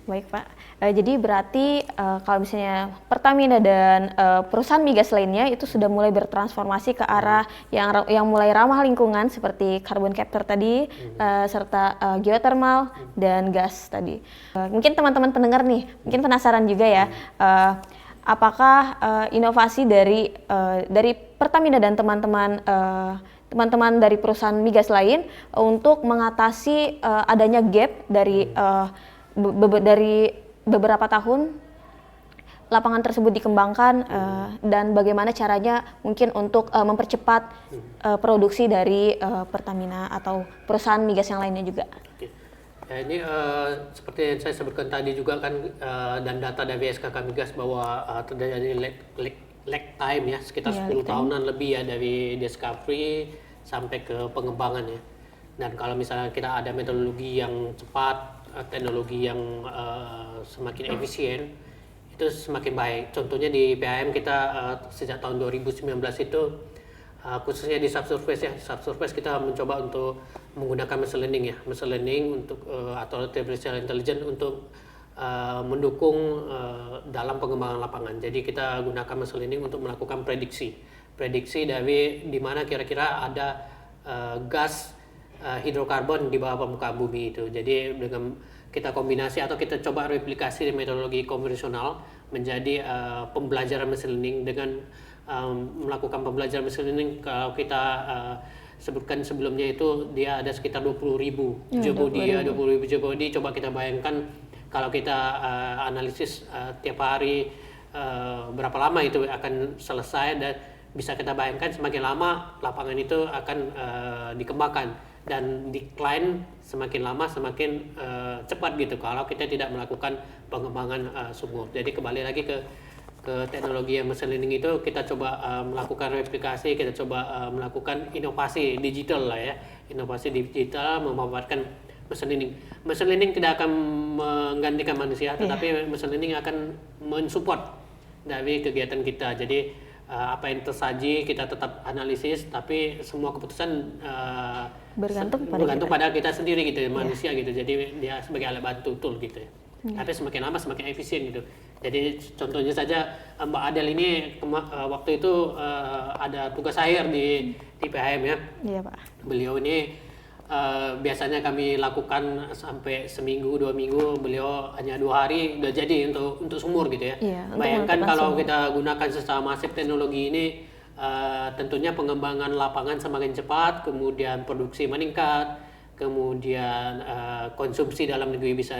Baik Pak, jadi berarti kalau misalnya Pertamina dan perusahaan migas lainnya itu sudah mulai bertransformasi ke arah yang mulai ramah lingkungan seperti carbon capture tadi, serta geothermal dan gas tadi. Mungkin teman-teman pendengar nih, mungkin penasaran juga ya, apakah inovasi dari Pertamina dan teman-teman dari perusahaan migas lain untuk mengatasi adanya gap dari beberapa tahun lapangan tersebut dikembangkan, dan bagaimana caranya mungkin untuk mempercepat produksi dari Pertamina atau perusahaan migas yang lainnya juga. Oke. Ya, ini seperti yang saya sebutkan tadi juga kan, dan data dari SKK Migas bahwa terjadi lag time ya, sekitar 10 tahunan lebih ya dari discovery sampai ke pengembangan ya. Dan kalau misalnya kita ada metodologi yang cepat, teknologi yang semakin efisien, itu semakin baik. Contohnya di PAM kita sejak tahun 2019 itu khususnya di subsurface ya, subsurface kita mencoba untuk menggunakan machine learning untuk atau artificial intelligence untuk mendukung dalam pengembangan lapangan. Jadi kita gunakan machine learning untuk melakukan prediksi dari di mana kira-kira ada gas hidrokarbon di bawah permukaan bumi itu. Jadi dengan kita kombinasi atau kita coba replikasi metodologi konvensional menjadi pembelajaran machine learning dengan melakukan pembelajaran machine learning. Kalau kita sebutkan sebelumnya itu dia ada sekitar 20.000 job body. Coba kita bayangkan kalau kita analisis tiap hari berapa lama itu akan selesai, dan bisa kita bayangkan semakin lama lapangan itu akan dikembangkan, dan decline semakin lama semakin cepat gitu kalau kita tidak melakukan pengembangan sumur. Jadi kembali lagi ke teknologi yang machine learning itu, kita coba melakukan replikasi, kita coba melakukan inovasi digital lah ya, inovasi digital memanfaatkan machine learning. Machine learning tidak akan menggantikan manusia, tetapi machine learning akan mensupport dari kegiatan kita. Jadi apa yang tersaji kita tetap analisis, tapi semua keputusan bergantung pada kita sendiri gitu, manusia gitu. Jadi dia sebagai alat bantu tool gitu ya. Tapi semakin lama semakin efisien gitu. Jadi contohnya saja Mbak Adel ini waktu itu ada tugas akhir di PHM ya. Iya Pak. Beliau ini biasanya kami lakukan sampai seminggu 2 minggu, beliau hanya 2 hari udah jadi untuk sumur gitu ya. Bayangkan kalau kita gunakan secara masif teknologi ini, tentunya pengembangan lapangan semakin cepat, kemudian produksi meningkat, kemudian konsumsi dalam negeri bisa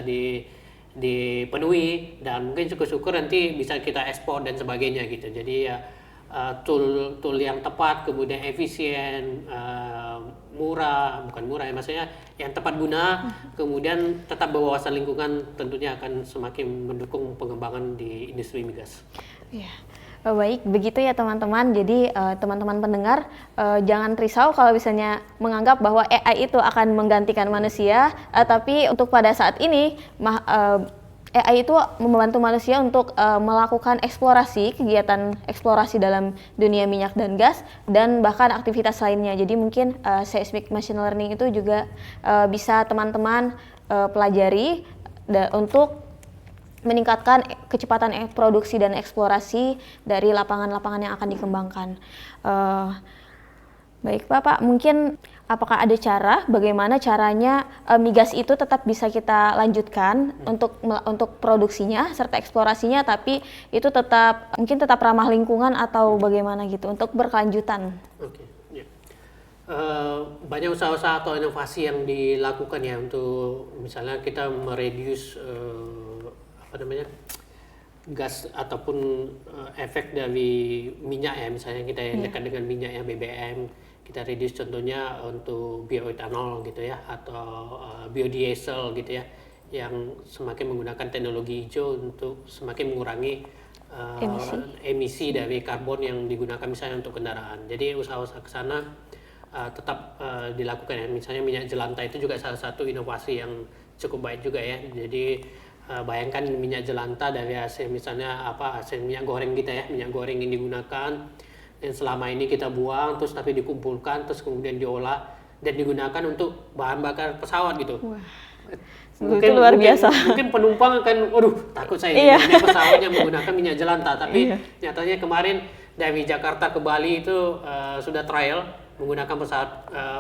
dipenuhi, dan mungkin syukur-syukur nanti bisa kita ekspor dan sebagainya gitu. Jadi ya tool yang tepat, kemudian efisien, bukan murah ya, maksudnya yang tepat guna, kemudian tetap berwawasan lingkungan, tentunya akan semakin mendukung pengembangan di industri migas. Iya. Baik, begitu ya teman-teman. Jadi teman-teman pendengar jangan risau kalau misalnya menganggap bahwa AI itu akan menggantikan manusia, tapi untuk pada saat ini AI itu membantu manusia untuk melakukan kegiatan eksplorasi dalam dunia minyak dan gas, dan bahkan aktivitas lainnya. Jadi mungkin seismic machine learning itu juga bisa teman-teman pelajari untuk meningkatkan kecepatan produksi dan eksplorasi dari lapangan-lapangan yang akan dikembangkan. Baik Pak, mungkin apakah ada bagaimana caranya migas itu tetap bisa kita lanjutkan untuk produksinya serta eksplorasinya, tapi itu mungkin tetap ramah lingkungan atau bagaimana gitu untuk berkelanjutan? Oke, ya. Banyak usaha-usaha atau inovasi yang dilakukan ya untuk misalnya kita mereduce gas ataupun efek dari minyak ya, misalnya kita yang dekat dengan minyak ya, BBM, kita reduce contohnya untuk bioetanol gitu ya, atau biodiesel gitu ya, yang semakin menggunakan teknologi hijau untuk semakin mengurangi emisi dari karbon yang digunakan misalnya untuk kendaraan. Jadi usaha-usaha ke sana tetap dilakukan ya. Misalnya minyak jelantah itu juga salah satu inovasi yang cukup baik juga ya. Jadi bayangkan minyak jelantah dari hasil misalnya hasil minyak goreng kita ya, minyak goreng yang digunakan dan selama ini kita buang terus tapi dikumpulkan terus kemudian diolah dan digunakan untuk bahan bakar pesawat gitu. Itu luar biasa. Mungkin penumpang akan, waduh takut saya Iya. ini pesawatnya menggunakan minyak jelantah. Tapi Iya. nyatanya kemarin dari Jakarta ke Bali itu sudah trial menggunakan pesawat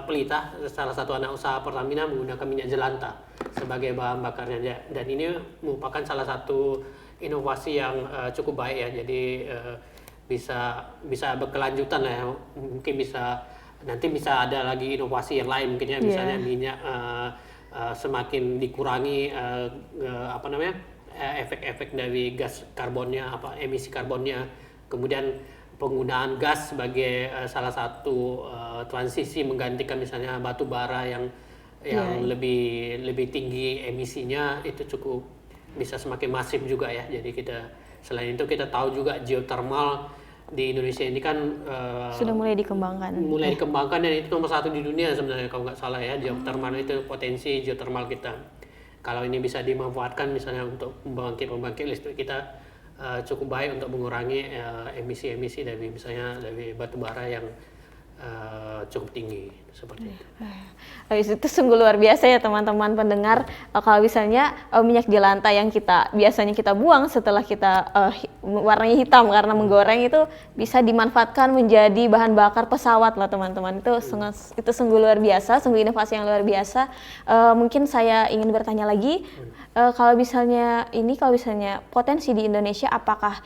Pelita, salah satu anak usaha Pertamina menggunakan minyak jelantah sebagai bahan bakarnya. Dan ini merupakan salah satu inovasi yang cukup baik ya. Jadi bisa berkelanjutan lah ya. Mungkin nanti bisa ada lagi inovasi yang lain mungkin ya, misalnya minyak semakin dikurangi efek-efek dari gas karbonnya, emisi karbonnya, kemudian penggunaan gas sebagai salah satu transisi menggantikan misalnya batu bara yang lebih tinggi emisinya, itu cukup bisa semakin masif juga ya. Jadi selain itu kita tahu juga geothermal di Indonesia ini kan sudah mulai dikembangkan. Dan itu nomor 1 di dunia sebenarnya kalau nggak salah ya. Geothermal itu potensi geothermal kita. Kalau ini bisa dimanfaatkan misalnya untuk pembangkit listrik kita, cukup baik untuk mengurangi emisi-emisi dari misalnya dari batu bara yang cukup tinggi seperti itu. Itu sungguh luar biasa ya teman-teman pendengar. Kalau misalnya minyak jelantah yang biasanya kita buang setelah kita warnanya hitam karena menggoreng, itu bisa dimanfaatkan menjadi bahan bakar pesawat lah teman-teman. Itu sungguh luar biasa, sungguh inovasi yang luar biasa. Mungkin saya ingin bertanya lagi, kalau misalnya potensi di Indonesia, apakah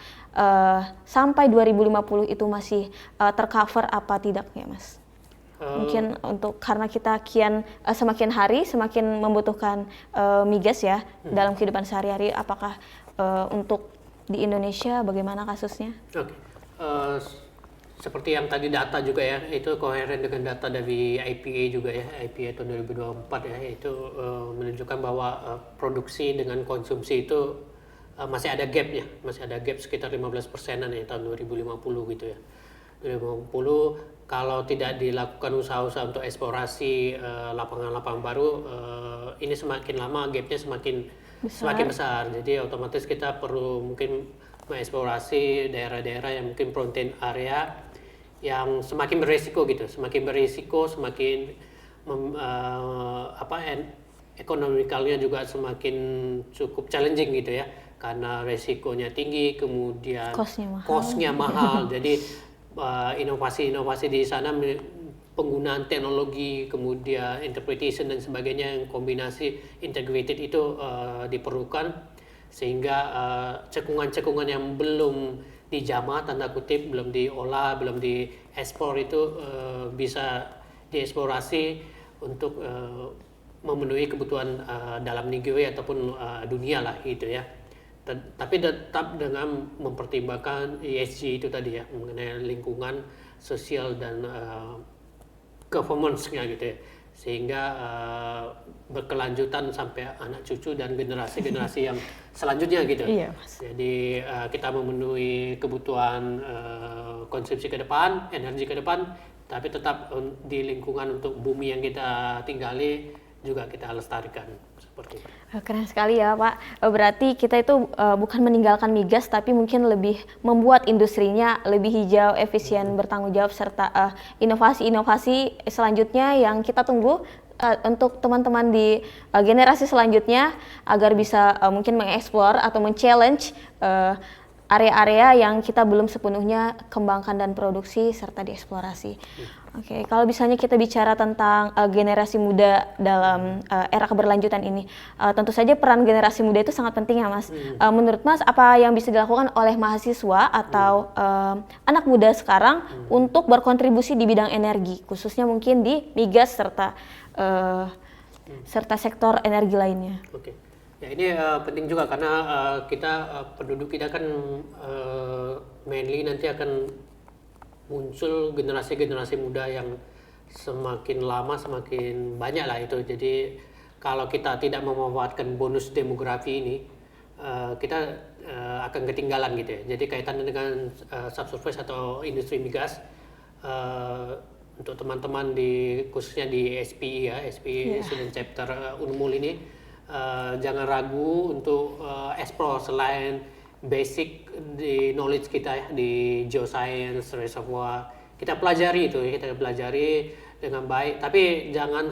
sampai 2050 itu masih tercover apa tidak ya Mas? Mungkin karena kita semakin hari semakin membutuhkan migas ya dalam kehidupan sehari-hari, apakah untuk di Indonesia bagaimana kasusnya? Oke. Seperti yang tadi data juga ya, itu koheren dengan data dari IPA juga ya, IPA tahun 2024 ya, itu menunjukkan bahwa produksi dengan konsumsi itu masih ada gap sekitar 15%-an ya tahun 2050 gitu ya. 2050 kalau tidak dilakukan usaha-usaha untuk eksplorasi lapangan-lapangan baru, ini semakin lama gapnya semakin besar. Jadi otomatis kita perlu mungkin mengeksplorasi daerah-daerah yang mungkin frontier area yang semakin beresiko, semakin ekonomikalnya juga semakin cukup challenging gitu ya, karena resikonya tinggi, kemudian cost-nya mahal. Jadi inovasi-inovasi di sana, penggunaan teknologi, kemudian interpretation dan sebagainya yang kombinasi integrated itu diperlukan, sehingga cekungan-cekungan yang belum dijamah tanda kutip, belum diolah, belum diekspor itu bisa dieksplorasi untuk memenuhi kebutuhan dalam negeri ataupun dunia lah gitu ya. Tapi tetap dengan mempertimbangkan ESG itu tadi ya, mengenai lingkungan, sosial dan governance-nya gitu ya, sehingga berkelanjutan sampai anak cucu dan generasi-generasi yang selanjutnya gitu. Iya, Mas. Jadi kita memenuhi kebutuhan konsumsi ke depan, energi ke depan, tapi tetap di lingkungan untuk bumi yang kita tinggali juga kita lestarikan seperti itu. Keren sekali ya Pak. Berarti kita itu bukan meninggalkan migas, tapi mungkin lebih membuat industrinya lebih hijau, efisien, bertanggung jawab, serta inovasi-inovasi selanjutnya yang kita tunggu untuk teman-teman di generasi selanjutnya, agar bisa mungkin mengeksplor atau men-challenge area-area yang kita belum sepenuhnya kembangkan dan produksi serta dieksplorasi. Oke, kalau misalnya kita bicara tentang generasi muda dalam era keberlanjutan ini, tentu saja peran generasi muda itu sangat penting ya Mas. Menurut Mas, apa yang bisa dilakukan oleh mahasiswa atau anak muda sekarang untuk berkontribusi di bidang energi, khususnya mungkin di migas serta sektor energi lainnya? Oke. Ya ini penting juga karena penduduk kita kan mainly nanti akan muncul generasi-generasi muda yang semakin lama semakin banyak lah itu. Jadi kalau kita tidak memanfaatkan bonus demografi ini, kita akan ketinggalan gitu ya. Jadi kaitannya dengan subsurface atau industri migas, untuk teman-teman khususnya di SPI ya, SPI Student Chapter Unmul ini, jangan ragu untuk explore selain basic di knowledge kita ya, di geoscience, reservoir, kita pelajari dengan baik, tapi jangan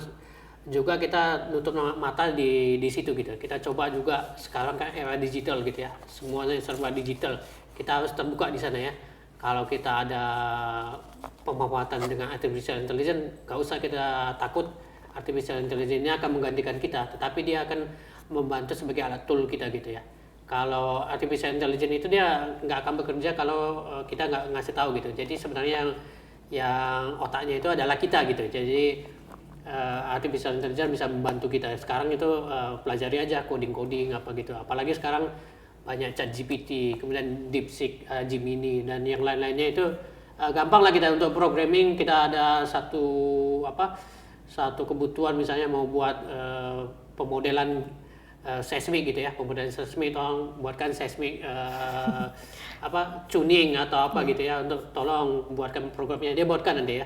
juga kita nutup mata di situ gitu. Kita coba juga sekarang kan era digital gitu ya, semuanya serba digital. Kita harus terbuka di sana ya. Kalau kita ada pemanfaatan dengan artificial intelligence, gak usah kita takut. Artificial intelligence ini akan menggantikan kita, tetapi dia akan membantu sebagai alat tool kita gitu ya. Kalau artificial intelligence itu dia nggak akan bekerja kalau kita nggak ngasih tahu gitu. Jadi sebenarnya yang otaknya itu adalah kita gitu. Jadi artificial intelligence bisa membantu kita. Sekarang itu pelajari aja coding apa gitu. Apalagi sekarang banyak ChatGPT, kemudian DeepSeek, Gemini dan yang lain-lainnya itu gampang lah kita untuk programming. Kita ada satu kebutuhan misalnya mau buat pemodelan seismik gitu ya, pemodelan seismik, tolong buatkan seismik tuning atau apa gitu ya, untuk tolong buatkan programnya, dia buatkan nanti ya.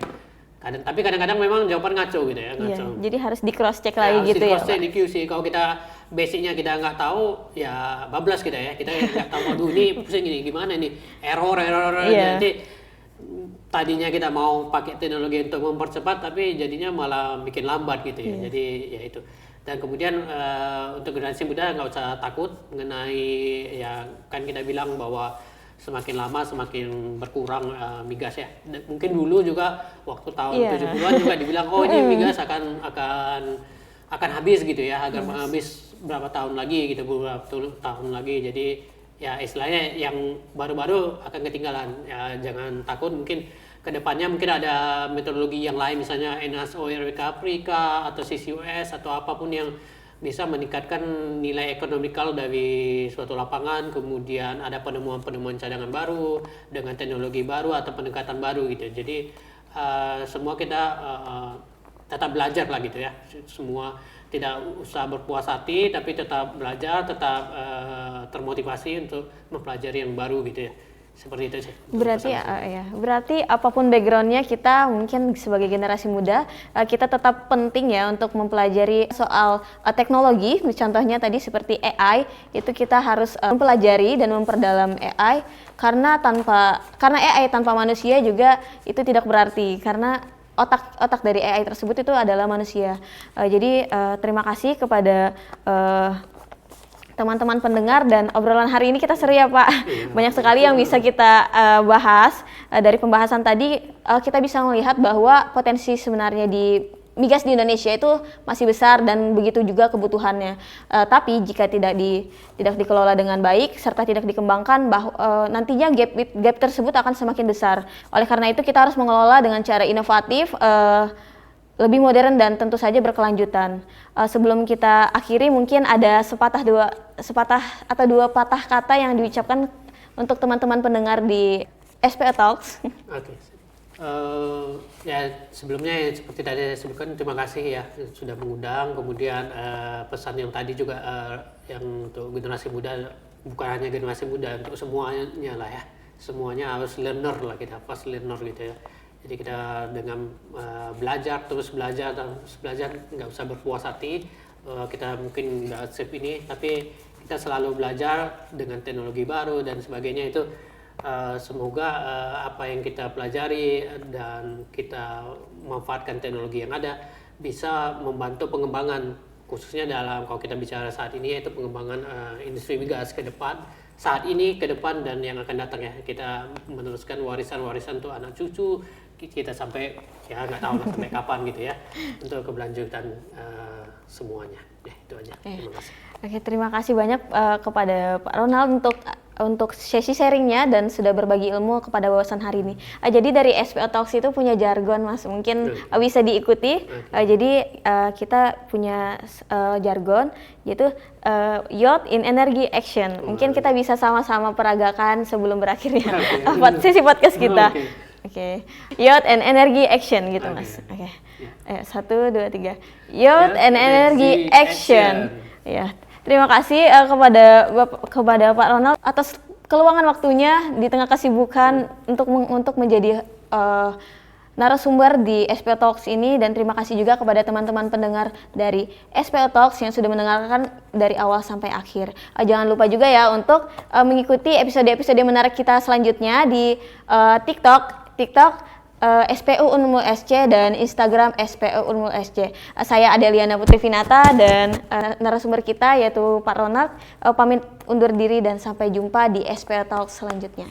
Tapi kadang-kadang memang jawaban ngaco gitu ya, ngaco. Iya, jadi harus di cross check lagi gitu ya, Pak. Di QC. Kalau kita basicnya kita nggak tahu, ya bablas kita ya. Kita nggak tahu, aduh ini pusing ini gimana ini, error. Iya. Nanti tadinya kita mau pakai teknologi untuk mempercepat, tapi jadinya malah bikin lambat gitu ya. Jadi ya itu. Dan kemudian untuk generasi muda nggak usah takut mengenai, ya kan kita bilang bahwa semakin lama semakin berkurang migas ya. Mungkin dulu juga waktu tahun 70-an juga dibilang ini migas akan habis gitu ya, habis berapa tahun lagi gitu, beberapa tahun lagi. Jadi ya istilahnya yang baru-baru akan ketinggalan. Ya jangan takut, mungkin kedepannya mungkin ada metodologi yang lain, misalnya enhanced oil recovery atau CCUS atau apapun yang bisa meningkatkan nilai ekonomikal dari suatu lapangan. Kemudian ada penemuan cadangan baru dengan teknologi baru atau pendekatan baru gitu. Jadi semua kita tetap belajar lah gitu ya. Semua tidak usah berpuas hati, tapi tetap belajar, tetap termotivasi untuk mempelajari yang baru gitu ya. Seperti itu sih. Berarti apapun backgroundnya, kita mungkin sebagai generasi muda kita tetap penting ya untuk mempelajari soal teknologi. Contohnya tadi seperti AI, itu kita harus mempelajari dan memperdalam AI, karena AI tanpa manusia juga itu tidak berarti, karena otak dari AI tersebut itu adalah manusia. Jadi terima kasih kepada teman-teman pendengar, dan obrolan hari ini kita seru ya Pak. Banyak sekali yang bisa kita bahas. Dari pembahasan tadi kita bisa melihat bahwa potensi sebenarnya di migas di Indonesia itu masih besar, dan begitu juga kebutuhannya. Tapi jika tidak dikelola dengan baik serta tidak dikembangkan, nantinya gap tersebut akan semakin besar. Oleh karena itu kita harus mengelola dengan cara inovatif, lebih modern, dan tentu saja berkelanjutan. Sebelum kita akhiri, mungkin ada sepatah atau dua patah kata yang diucapkan untuk teman-teman pendengar di SPO Talks. Oke. Ya sebelumnya seperti tadi saya sebutkan, terima kasih ya sudah mengundang. Kemudian pesan yang tadi juga yang untuk generasi muda, bukan hanya generasi muda, untuk semuanya lah ya. Semuanya harus learner lah, kita fast learner gitu ya. Jadi kita dengan terus belajar, nggak usah berpuas hati. Kita mungkin nggak save ini, tapi kita selalu belajar dengan teknologi baru dan sebagainya. Itu semoga apa yang kita pelajari dan kita manfaatkan teknologi yang ada bisa membantu pengembangan, khususnya kalau kita bicara saat ini, yaitu pengembangan industri migas ke depan, saat ini, ke depan, dan yang akan datang ya. Kita meneruskan warisan untuk anak cucu kita sampai, ya nggak tahu sampai kapan gitu ya, untuk keberlanjutan semuanya. Ya itu aja. Terima kasih. Oke, terima kasih banyak kepada Pak Ronald untuk sesi sharingnya dan sudah berbagi ilmu kepada wawasan hari ini. Jadi dari SPO Talks itu punya jargon Mas, mungkin bisa diikuti. Jadi kita punya jargon, yaitu Youth in Energy Action. Mungkin kita bisa sama-sama peragakan sebelum berakhirnya sesi podcast kita. Oke. Youth and Energy Action gitu Mas. Oke. 1, 2, 3. Youth and Energy Action. Ya. Terima kasih kepada Pak Ronald atas keluangan waktunya di tengah kesibukan untuk menjadi narasumber di SPO Talks ini, dan terima kasih juga kepada teman-teman pendengar dari SPO Talks yang sudah mendengarkan dari awal sampai akhir. Jangan lupa juga ya untuk mengikuti episode-episode menarik kita selanjutnya di TikTok SPU Unmul SC dan Instagram SPU Unmul SC. Saya Adeliana Putri Vinata dan narasumber kita yaitu Pak Ronald pamit undur diri dan sampai jumpa di SPU Talk selanjutnya.